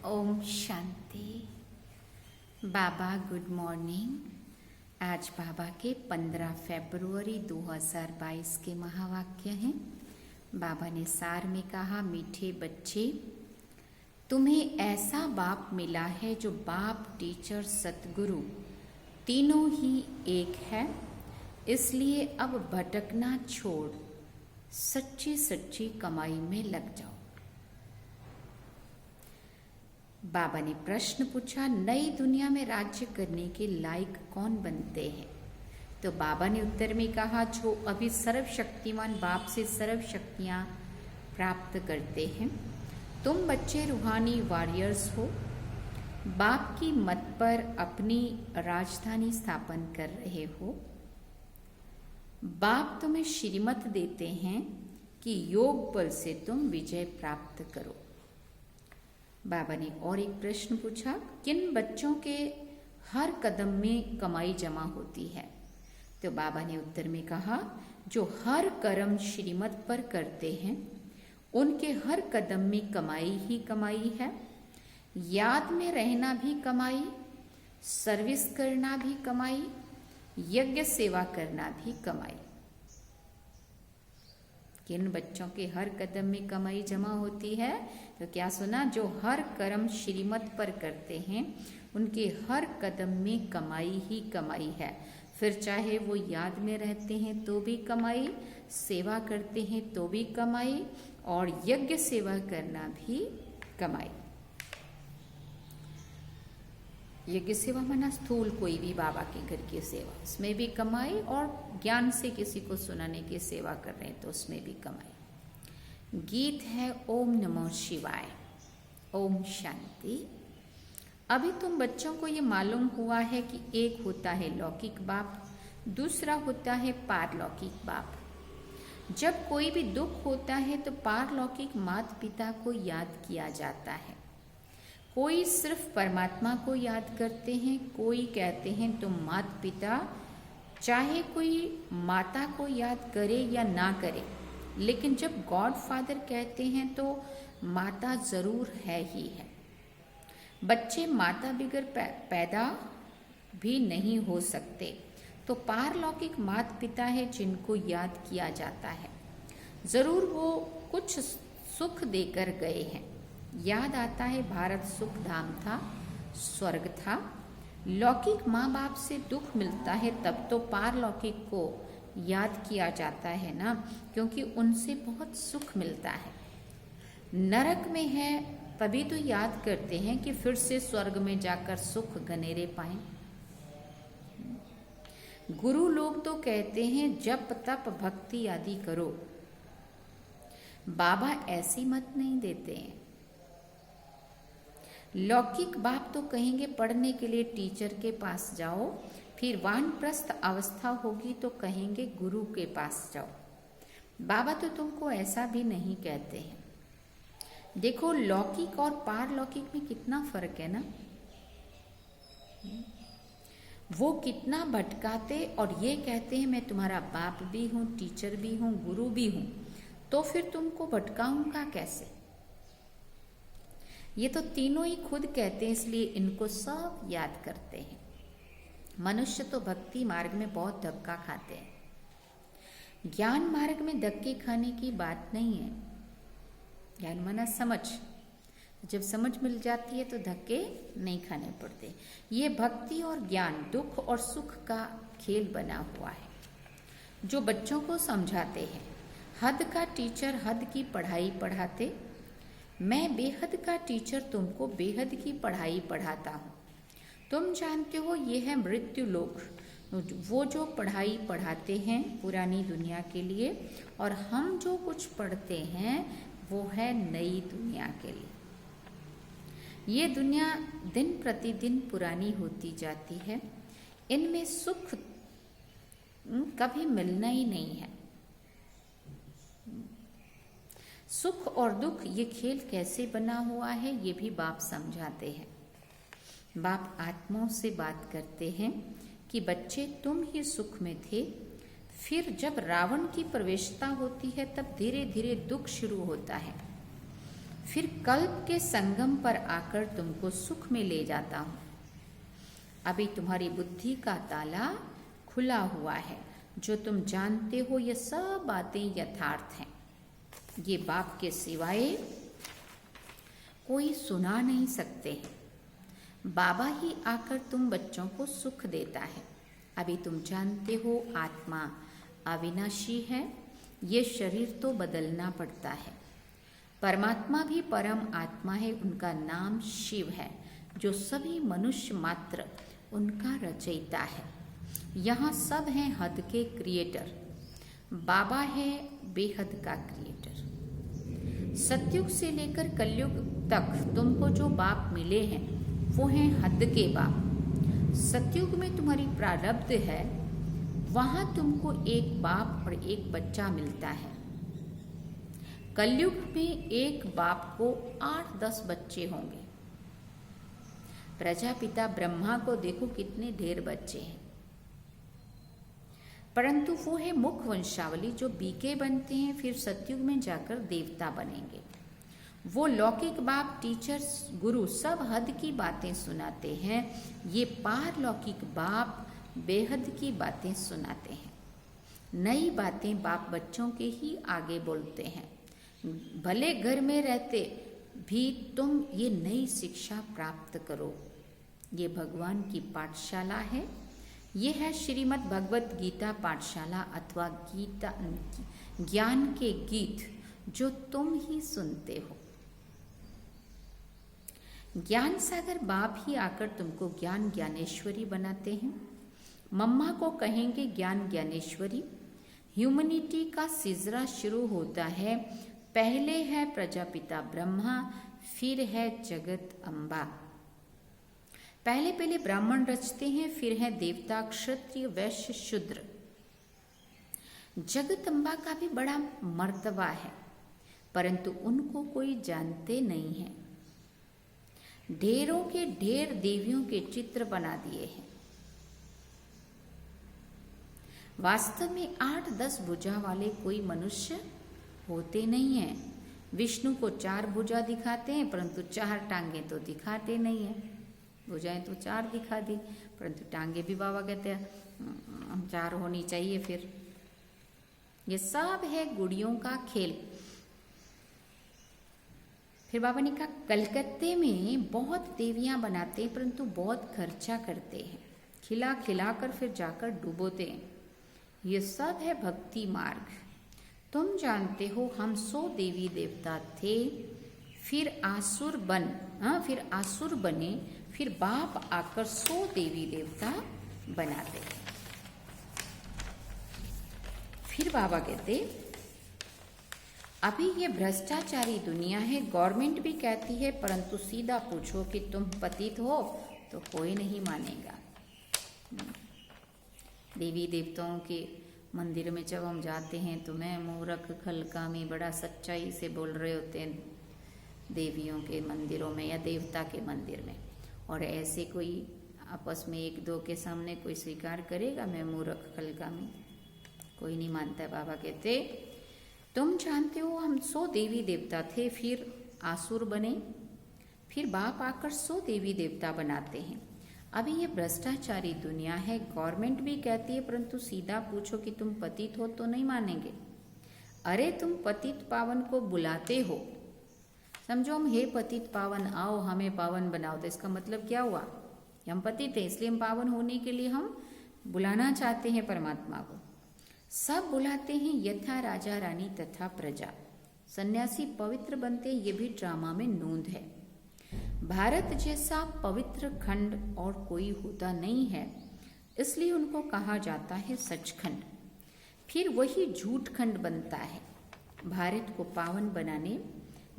ओम शांति। बाबा good morning. आज बाबा के 15 फरवरी 2022 के महावाक्य हैं। बाबा ने सार में कहा, मीठे बच्चे, तुम्हें ऐसा बाप मिला है जो बाप, टीचर, सतगुरु तीनों ही एक है। इसलिए अब भटकना छोड़ सच्ची सच्ची कमाई में लग जाओ। बाबा ने प्रश्न पूछा, नई दुनिया में राज्य करने के लायक कौन बनते हैं? तो बाबा ने उत्तर में कहा, जो अभी सर्वशक्तिमान बाप से सर्व शक्तियाँ प्राप्त करते हैं। तुम बच्चे रूहानी वॉरियर्स हो। बाप की मत पर अपनी राजधानी स्थापन कर रहे हो। बाप तुम्हें श्रीमत देते हैं कि योग बल से तुम विजय प्राप्त करो। बाबा ने और एक प्रश्न पूछा, किन बच्चों के हर कदम में कमाई जमा होती है? तो बाबा ने उत्तर में कहा, जो हर कर्म श्रीमत पर करते हैं उनके हर कदम में कमाई ही कमाई है। याद में रहना भी कमाई, सर्विस करना भी कमाई, यज्ञ सेवा करना भी कमाई। किन बच्चों के हर कदम में कमाई जमा होती है? तो क्या सुना? जो हर कर्म श्रीमत पर करते हैं उनके हर कदम में कमाई ही कमाई है। फिर चाहे वो याद में रहते हैं तो भी कमाई, सेवा करते हैं तो भी कमाई, और यज्ञ सेवा करना भी कमाई। यज्ञ सेवा माना स्थूल कोई भी बाबा के घर की सेवा, उसमें भी कमाई, और ज्ञान से किसी को सुनाने की सेवा कर रहे हैं तो उसमें भी कमाई। गीत है ओम नमो शिवाय। ओम शांति। अभी तुम बच्चों को ये मालूम हुआ है कि एक होता है लौकिक बाप, दूसरा होता है पारलौकिक बाप। जब कोई भी दुख होता है तो पारलौकिक माता पिता को याद किया जाता है। कोई सिर्फ परमात्मा को याद करते हैं, कोई कहते हैं तुम माता पिता। चाहे कोई माता को याद करे या ना करे, लेकिन जब गॉड फादर कहते हैं तो माता जरूर है ही है। बच्चे माता बिगर पैदा भी नहीं हो सकते, तो पारलौकिक माता पिता है जिनको याद किया जाता है। जरूर वो कुछ सुख देकर गए हैं। याद आता है भारत सुख धाम था, स्वर्ग था। लौकिक माँ बाप से दुख मिलता है तब तो पारलौकिक को याद किया जाता है ना, क्योंकि उनसे बहुत सुख मिलता है। नरक में है तभी तो याद करते हैं कि फिर से स्वर्ग में जाकर सुख गनेरे पाएं। गुरु लोग तो कहते हैं जप तप भक्ति आदि करो। बाबा ऐसी मत नहीं देते हैं। लौकिक बाप तो कहेंगे पढ़ने के लिए टीचर के पास जाओ, फिर वानप्रस्थ अवस्था होगी तो कहेंगे गुरु के पास जाओ। बाबा तो तुमको ऐसा भी नहीं कहते हैं। देखो लौकिक और पारलौकिक में कितना फर्क है ना। वो कितना भटकाते और ये कहते हैं मैं तुम्हारा बाप भी हूँ, टीचर भी हूँ, गुरु भी हूँ, तो फिर तुमको भटकाऊंगा कैसे? ये तो तीनों ही खुद कहते हैं, इसलिए इनको सब याद करते हैं। मनुष्य तो भक्ति मार्ग में बहुत धक्का खाते हैं। ज्ञान मार्ग में धक्के खाने की बात नहीं है। ज्ञान माना समझ, जब समझ मिल जाती है तो धक्के नहीं खाने पड़ते। ये भक्ति और ज्ञान दुख और सुख का खेल बना हुआ है जो बच्चों को समझाते हैं। हद का टीचर हद की पढ़ाई पढ़ाते, मैं बेहद का टीचर तुमको बेहद की पढ़ाई पढ़ाता हूँ। तुम जानते हो ये है मृत्यु लोक, वो जो पढ़ाई पढ़ाते हैं पुरानी दुनिया के लिए, और हम जो कुछ पढ़ते हैं वो है नई दुनिया के लिए। ये दुनिया दिन प्रतिदिन पुरानी होती जाती है। इनमें सुख कभी मिलना ही नहीं है। सुख और दुख ये खेल कैसे बना हुआ है ये भी बाप समझाते हैं। बाप आत्माओं से बात करते हैं कि बच्चे तुम ही सुख में थे, फिर जब रावण की प्रवेशता होती है तब धीरे धीरे दुख शुरू होता है। फिर कल्प के संगम पर आकर तुमको सुख में ले जाता हूँ। अभी तुम्हारी बुद्धि का ताला खुला हुआ है। जो तुम जानते हो ये सब बातें यथार्थ हैं। ये बाप के सिवाय कोई सुना नहीं सकते हैं। बाबा ही आकर तुम बच्चों को सुख देता है। अभी तुम जानते हो आत्मा अविनाशी है। ये शरीर तो बदलना पड़ता है। परमात्मा भी परम आत्मा है। उनका नाम शिव है, जो सभी मनुष्य मात्र उनका रचयिता है। यहाँ सब हैं हद के क्रिएटर। बाबा है बेहद का क्रिएटर। सतयुग से लेकर कलयुग तक तुमको जो बाप मिले हैं वो हैं हद के बाप। सतयुग में तुम्हारी प्रारब्ध है, वहां तुमको एक बाप और एक बच्चा मिलता है। कलयुग में एक बाप को 8-10 बच्चे होंगे। प्रजापिता ब्रह्मा को देखो कितने ढेर बच्चे हैं, परंतु वो है मुख वंशावली जो बीके बनते हैं, फिर सतयुग में जाकर देवता बनेंगे। वो लौकिक बाप, टीचर्स, गुरु सब हद की बातें सुनाते हैं। ये पारलौकिक बाप बेहद की बातें सुनाते हैं। नई बातें बाप बच्चों के ही आगे बोलते हैं। भले घर में रहते भी तुम ये नई शिक्षा प्राप्त करो। ये भगवान की पाठशाला है। ये है श्रीमद् भगवत गीता पाठशाला अथवा गीता ज्ञान के गीत जो तुम ही सुनते हो। ज्ञान सागर बाप ही आकर तुमको ज्ञान ज्ञानेश्वरी बनाते हैं। मम्मा को कहेंगे ज्ञान ज्ञानेश्वरी। ह्यूमनिटी का सिजरा शुरू होता है। पहले है प्रजापिता ब्रह्मा, फिर है जगत अम्बा। पहले ब्राह्मण रचते हैं, फिर है देवता, क्षत्रिय, वैश्य, शूद्र। जगत अम्बा का भी बड़ा मर्तबा है, परंतु उनको कोई जानते नहीं है। ढेरों के ढेर देवियों के चित्र बना दिए हैं। वास्तव में 8-10 भुजा वाले कोई मनुष्य होते नहीं हैं। विष्णु को 4 भुजा दिखाते हैं, परंतु 4 टांगे तो दिखाते नहीं हैं। भुजाएं तो 4 दिखा दी, परंतु टांगे भी बाबा कहते हैं 4 होनी चाहिए। फिर ये सब है गुड़ियों का खेल। फिर बाबा ने कहा कलकत्ते में बहुत देवियां बनाते हैं, परंतु बहुत खर्चा करते हैं। खिला खिला कर फिर जाकर डुबोते हैं। ये सब है भक्ति मार्ग। तुम जानते हो हम 100 देवी देवता थे, फिर आसुर बने, फिर बाप आकर 100 देवी देवता बनाते। फिर बाबा कहते अभी ये भ्रष्टाचारी दुनिया है। गवर्नमेंट भी कहती है, परंतु सीधा पूछो कि तुम पतित हो तो कोई नहीं मानेगा। देवी देवताओं के मंदिर में जब हम जाते हैं तो मैं मूर्ख खलकामी बड़ा सच्चाई से बोल रहे होते हैं देवियों के मंदिरों में या देवता के मंदिर में, और ऐसे कोई आपस में 1-2 के सामने कोई स्वीकार करेगा मैं मूर्ख खलकामी? कोई नहीं मानता है। बाबा कहते तुम जानते हो हम 100 देवी देवता थे, फिर आसुर बने, फिर बाप आकर 100 देवी देवता बनाते हैं। अभी ये भ्रष्टाचारी दुनिया है। गवर्नमेंट भी कहती है, परंतु सीधा पूछो कि तुम पतित हो तो नहीं मानेंगे। अरे तुम पतित पावन को बुलाते हो, समझो हम हे पतित पावन आओ हमें पावन बनाओ, तो इसका मतलब क्या हुआ? हम पतित हैं इसलिए हम पावन होने के लिए हम बुलाना चाहते हैं परमात्मा को। सब बुलाते हैं यथा राजा रानी तथा प्रजा। सन्यासी पवित्र बनते हैं, ये भी ड्रामा में नोंद है। भारत जैसा पवित्र खंड और कोई होता नहीं है, इसलिए उनको कहा जाता है सचखंड। फिर वही झूठ खंड बनता है। भारत को पावन बनाने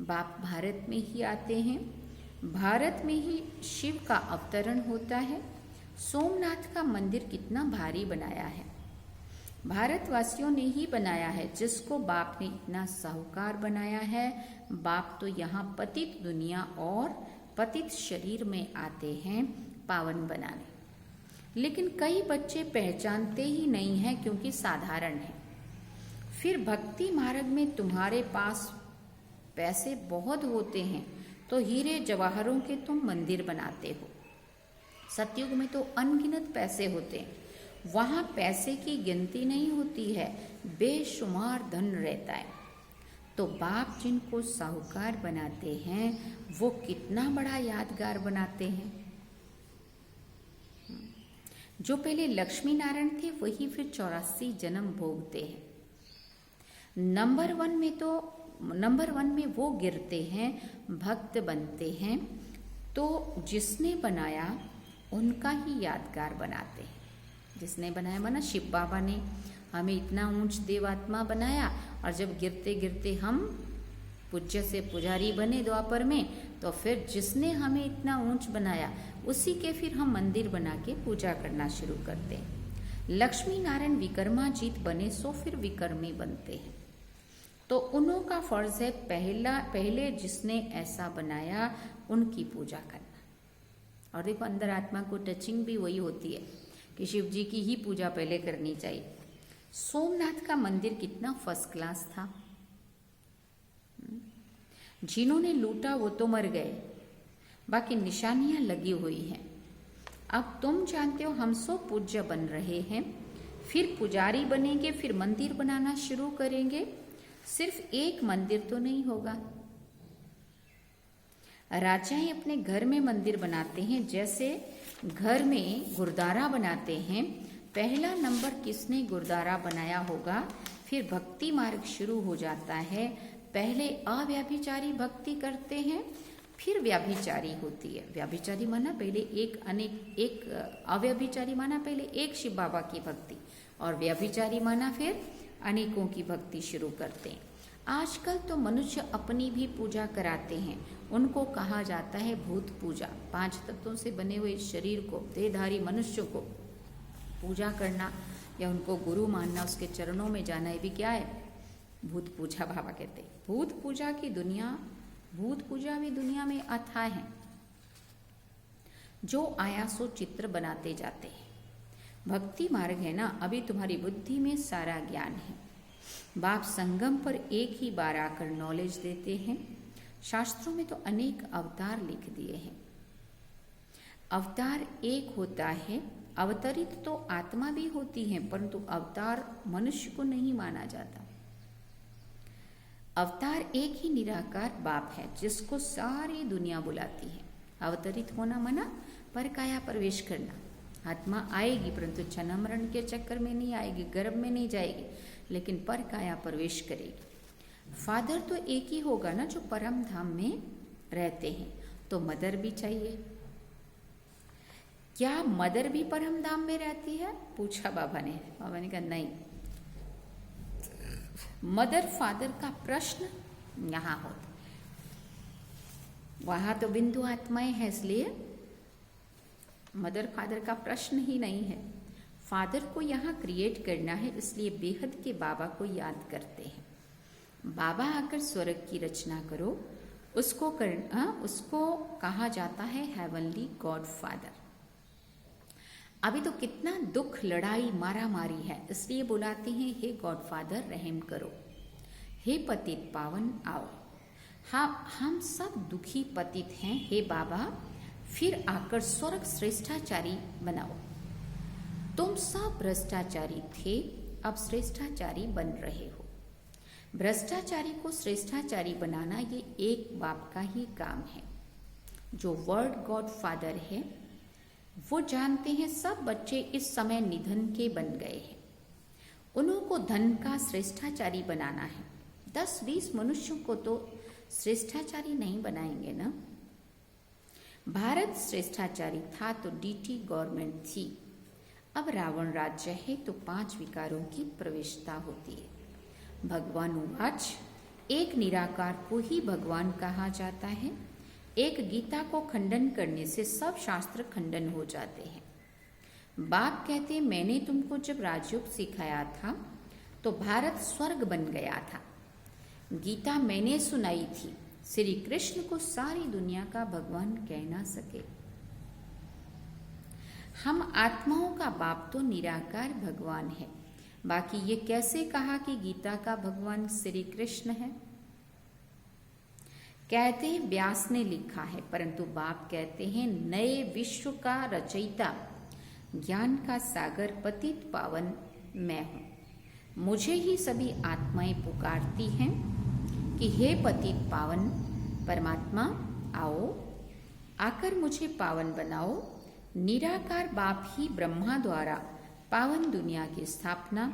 बाप भारत में ही आते हैं। भारत में ही शिव का अवतरण होता है। सोमनाथ का मंदिर कितना भारी बनाया है, भारतवासियों ने ही बनाया है, जिसको बाप ने इतना साहूकार बनाया है। बाप तो यहाँ पतित दुनिया और पतित शरीर में आते हैं पावन बनाने, लेकिन कई बच्चे पहचानते ही नहीं हैं क्योंकि साधारण है। फिर भक्ति मार्ग में तुम्हारे पास पैसे बहुत होते हैं तो हीरे जवाहरों के तुम मंदिर बनाते हो। सतयुग में तो अनगिनत पैसे होते हैं, वहां पैसे की गिनती नहीं होती है, बेशुमार धन रहता है। तो बाप जिनको साहूकार बनाते हैं वो कितना बड़ा यादगार बनाते हैं। जो पहले लक्ष्मी नारायण थे वही फिर 84 जन्म भोगते हैं। नंबर वन में वो गिरते हैं, भक्त बनते हैं, तो जिसने बनाया उनका ही यादगार बनाते हैं। जिसने बनाया माना शिव बाबा ने हमें इतना ऊंच देवात्मा बनाया, और जब गिरते गिरते हम पूज्य से पुजारी बने द्वापर में, तो फिर जिसने हमें इतना ऊंच बनाया उसी के फिर हम मंदिर बना के पूजा करना शुरू करते हैं। लक्ष्मी नारायण विक्रमाजीत बने सो फिर विक्रमी बनते हैं। तो उन्हों का फर्ज है पहले जिसने ऐसा बनाया उनकी पूजा करना। और देखो अंदर आत्मा को टचिंग भी वही होती है कि शिव जी की ही पूजा पहले करनी चाहिए। सोमनाथ का मंदिर कितना फर्स्ट क्लास था। जिन्होंने लूटा वो तो मर गए, बाकी निशानियां लगी हुई हैं। अब तुम जानते हो हम सब पूज्य बन रहे हैं, फिर पुजारी बनेंगे, फिर मंदिर बनाना शुरू करेंगे। सिर्फ एक मंदिर तो नहीं होगा। राजाएं अपने घर में मंदिर बनाते हैं, जैसे घर में गुरुद्वारा बनाते हैं। पहला नंबर किसने गुरुद्वारा बनाया होगा, फिर भक्ति मार्ग शुरू हो जाता है। पहले अव्यभिचारी भक्ति करते हैं, फिर व्याभिचारी होती है। व्याभिचारी माना पहले एक अव्यभिचारी माना पहले एक शिव बाबा की भक्ति, और व्याभिचारी माना फिर अनेकों की भक्ति शुरू करते हैं। आजकल तो मनुष्य अपनी भी पूजा कराते हैं, उनको कहा जाता है भूत पूजा। 5 तत्वों से बने हुए शरीर को, देहधारी मनुष्य को पूजा करना या उनको गुरु मानना, उसके चरणों में जाना, ये भी क्या है? भूत पूजा बाबा कहते हैं। भूत पूजा भी दुनिया में अथाह है। जो आया सो चित्र बनाते जाते हैं। भक्ति मार्ग है ना, अभी तुम्हारी बुद्धि में सारा ज्ञान है। बाप संगम पर एक ही बार आकर नॉलेज देते हैं। शास्त्रों में तो अनेक अवतार लिख दिए हैं। अवतार एक होता है, अवतरित तो आत्मा भी होती है, परंतु अवतार मनुष्य को नहीं माना जाता। अवतार एक ही निराकार बाप है जिसको सारी दुनिया बुलाती है। अवतरित होना माना पर काया प्रवेश करना। आत्मा आएगी परंतु जन्म मरण के चक्कर में नहीं आएगी, गर्भ में नहीं जाएगी, लेकिन पर काया प्रवेश करेगी। फादर तो एक ही होगा ना जो परम धाम में रहते हैं, तो मदर भी चाहिए। क्या मदर भी परम धाम में रहती है? पूछा बाबा ने। बाबा ने कहा नहीं, मदर फादर का प्रश्न यहाँ होता, वहां तो बिंदु आत्माएं हैं, इसलिए मदर फादर का प्रश्न ही नहीं है। फादर को यहाँ क्रिएट करना है, इसलिए बेहद के बाबा को याद करते हैं। बाबा आकर स्वर्ग की रचना करो, उसको कहा जाता है हेवनली गॉड फादर। अभी तो कितना दुख, लड़ाई, मारा मारी है, इसलिए बुलाते हैं हे गॉड फादर रहम करो, हे पतित पावन आओ। हाँ, हम सब दुखी पतित हैं, हे बाबा फिर आकर स्वर्ग श्रेष्ठाचारी बनाओ। तुम सब भ्रष्टाचारी थे, अब श्रेष्ठाचारी बन रहे हो। भ्रष्टाचारी को श्रेष्ठाचारी बनाना ये एक बाप का ही काम है। जो वर्ड गॉड फादर है वो जानते हैं सब बच्चे इस समय निधन के बन गए हैं। उनको धन का श्रेष्ठाचारी बनाना है। 10-20 मनुष्यों को तो श्रेष्ठाचारी नहीं बनाएंगे ना। भारत श्रेष्ठाचारी था तो डीटी गवर्नमेंट थी। अब रावण राज्य है तो 5 विकारों की प्रवेशता होती है। भगवान उवाच, एक निराकार को ही भगवान कहा जाता है। एक गीता को खंडन करने से सब शास्त्र खंडन हो जाते हैं। बाप कहते मैंने तुमको जब राजयोग सिखाया था तो भारत स्वर्ग बन गया था। गीता मैंने सुनाई थी। श्री कृष्ण को सारी दुनिया का भगवान कह ना सके। हम आत्माओं का बाप तो निराकार भगवान है। बाकी ये कैसे कहा कि गीता का भगवान श्री कृष्ण है? कहते व्यास ने लिखा है, परंतु बाप कहते हैं नए विश्व का रचयिता, ज्ञान का सागर पतित पावन मैं हूं। मुझे ही सभी आत्माएं पुकारती हैं कि हे पतित पावन परमात्मा, आओ आकर मुझे पावन बनाओ। निराकार बाप ही ब्रह्मा द्वारा पावन दुनिया की स्थापना,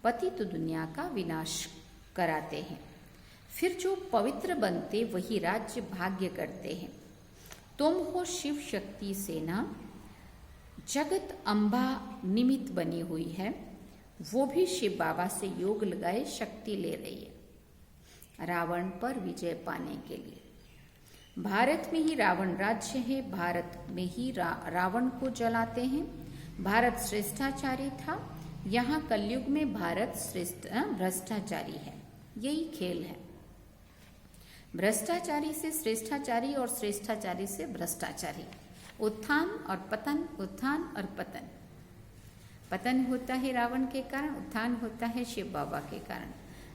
पतित दुनिया का विनाश कराते हैं। फिर जो पवित्र बनते वही राज्य भाग्य करते हैं। तुम हो शिव शक्ति सेना, जगत अम्बा निमित्त बनी हुई है, वो भी शिव बाबा से योग लगाए शक्ति ले रही है रावण पर विजय पाने के लिए। भारत में ही रावण राज्य है, भारत में ही रावण को जलाते हैं। भारत श्रेष्ठाचारी था, यहाँ कलयुग में भारत भ्रष्टाचारी है। यही खेल है, भ्रष्टाचारी से श्रेष्ठाचारी और श्रेष्ठाचारी से भ्रष्टाचारी। उत्थान और पतन, उत्थान और पतन। पतन होता है रावण के कारण, उत्थान होता है शिव बाबा के कारण,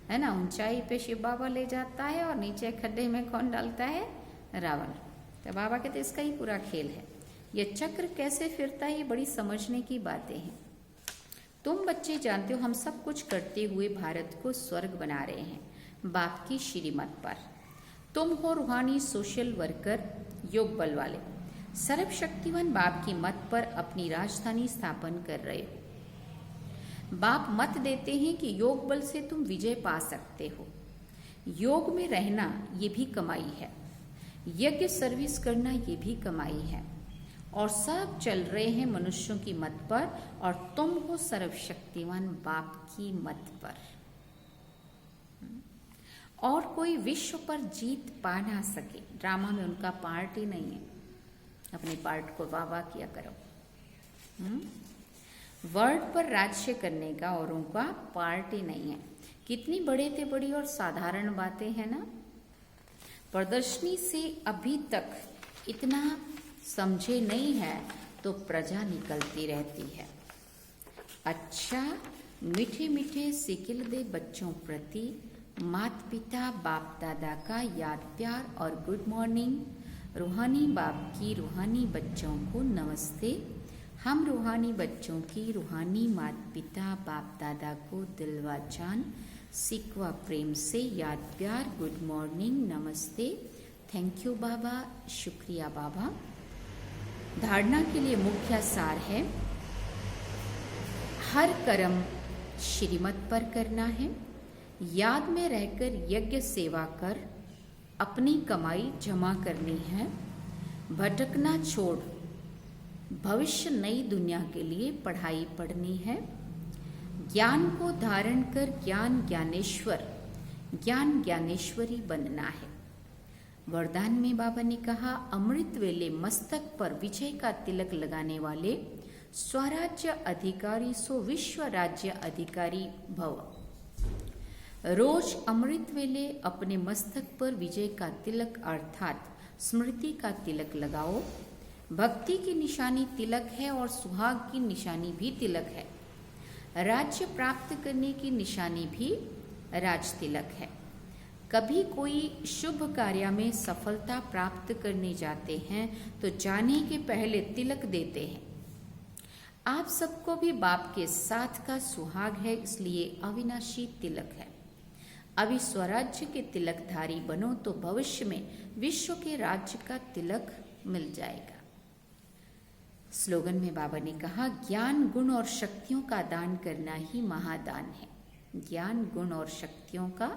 है ना। ऊंचाई पे शिव बाबा ले जाता है और नीचे खड्डे में कौन डालता है? रावण। तो बाबा कहते इसका ही पूरा खेल है। ये चक्र कैसे फिरता है, ये बड़ी समझने की बातें हैं। तुम बच्चे जानते हो हम सब कुछ करते हुए भारत को स्वर्ग बना रहे हैं बाप की श्रीमत पर। तुम हो रूहानी सोशल वर्कर, योग बल वाले, सर्वशक्तिवान बाप की मत पर अपनी राजधानी स्थापन कर रहे हो। बाप मत देते हैं कि योग बल से तुम विजय पा सकते हो। योग में रहना ये भी कमाई है, यज्ञ सर्विस करना ये भी कमाई है। और सब चल रहे हैं मनुष्यों की मत पर, और तुम हो सर्वशक्तिवान बाप की मत पर। और कोई विश्व पर जीत पा ना सके। ड्रामा में उनका पार्ट ही नहीं है, अपने पार्ट को वाह वाह किया करो। वर्ल्ड पर राज्य करने का और उनका पार्ट ही नहीं है। कितनी बड़े थे बड़ी और साधारण बातें हैं ना। प्रदर्शनी से अभी तक इतना समझे नहीं है तो प्रजा निकलती रहती है। अच्छा, मीठे मीठे सिकिल दे बच्चों प्रति माता पिता बाप दादा का याद प्यार और गुड मॉर्निंग। रूहानी बाप की रूहानी बच्चों को नमस्ते। हम रूहानी बच्चों की रूहानी माता पिता बाप दादा को दिलवा जान सिकवा प्रेम से याद प्यार, गुड मॉर्निंग, नमस्ते, थैंक यू बाबा, शुक्रिया बाबा। धारणा के लिए मुख्य सार है, हर कर्म श्रीमत पर करना है, याद में रहकर यज्ञ सेवा कर अपनी कमाई जमा करनी है, भटकना छोड़ भविष्य नई दुनिया के लिए पढ़ाई पढ़नी है, ज्ञान को धारण कर ज्ञान ज्ञानेश्वर ज्ञान ज्ञानेश्वरी बनना है। वरदान में बाबा ने कहा, अमृत वेले मस्तक पर विजय का तिलक लगाने वाले स्वराज्य अधिकारी सो विश्व राज्य अधिकारी भव। रोज अमृत वेले अपने मस्तक पर विजय का तिलक अर्थात स्मृति का तिलक लगाओ। भक्ति की निशानी तिलक है और सुहाग की निशानी भी तिलक है। राज्य प्राप्त करने की निशानी भी राज तिलक है। कभी कोई शुभ कार्य में सफलता प्राप्त करने जाते हैं तो जाने के पहले तिलक देते हैं। आप सबको भी बाप के साथ का सुहाग है, इसलिए अविनाशी तिलक है। अभी स्वराज्य के तिलकधारी बनो तो भविष्य में विश्व के राज्य का तिलक मिल जाएगा। स्लोगन में बाबा ने कहा, ज्ञान गुण और शक्तियों का दान करना ही महादान है। ज्ञान गुण और शक्तियों का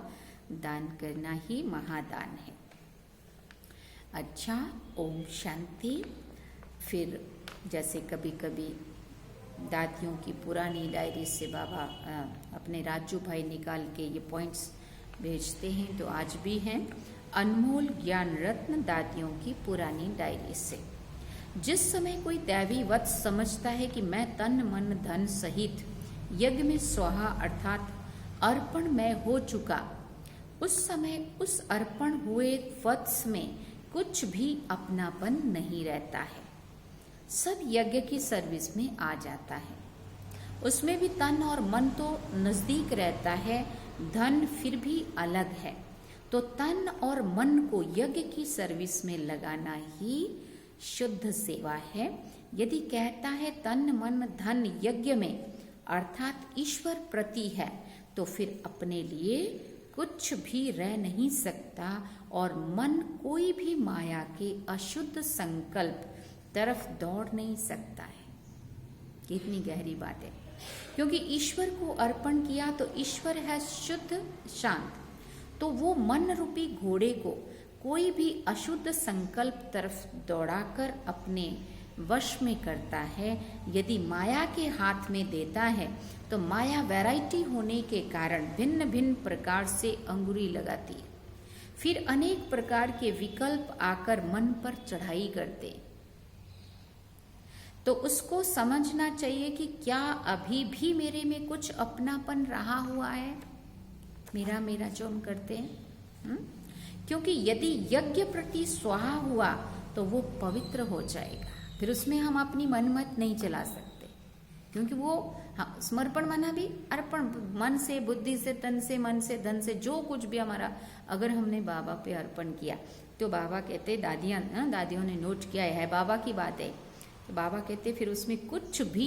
दान करना ही महादान है। अच्छा, ओम शांति। फिर जैसे कभी कभी दादियों की पुरानी डायरी से बाबा अपने राजू भाई निकाल के ये पॉइंट्स भेजते हैं, तो आज भी हैं अनमोल ज्ञान रत्न दादियों की पुरानी डायरी से। जिस समय कोई दैवी वत समझता है कि मैं तन मन धन सहित यज्ञ में स्वाहा अर्थात अर्पण में हो चुका, उस समय उस अर्पण हुए वत्स में कुछ भी अपनापन नहीं रहता है। सब यज्ञ की सर्विस में आ जाता है। उसमें भी तन और मन तो नजदीक रहता है, धन फिर भी अलग है। तो तन और मन को यज्ञ की सर्विस में लगाना ही शुद्ध सेवा है। यदि कहता है तन मन धन यज्ञ में अर्थात ईश्वर प्रति है, तो फिर अपने लिए कुछ भी रह नहीं सकता और मन कोई भी माया के अशुद्ध संकल्प तरफ दौड़ नहीं सकता है। कितनी गहरी बात है, क्योंकि ईश्वर को अर्पण किया तो ईश्वर है शुद्ध शांत, तो वो मन रूपी घोड़े को कोई भी अशुद्ध संकल्प तरफ दौड़ाकर अपने वश में करता है। यदि माया के हाथ में देता है तो माया वैरायटी होने के कारण भिन्न भिन्न प्रकार से अंगुरी लगाती है, फिर अनेक प्रकार के विकल्प आकर मन पर चढ़ाई करते। तो उसको समझना चाहिए कि क्या अभी भी मेरे में कुछ अपनापन रहा हुआ है, मेरा मेरा जो हम करते हैं। क्योंकि यदि यज्ञ प्रति स्वाहा हुआ तो वो पवित्र हो जाएगा, फिर उसमें हम अपनी मनमत नहीं चला सकते, क्योंकि वो समर्पण माना भी अर्पण, मन से बुद्धि से तन से मन से धन से जो कुछ भी हमारा अगर हमने बाबा पे अर्पण किया तो बाबा कहते, दादियों ने नोट किया है, बाबा की बात है, तो बाबा कहते फिर उसमें कुछ भी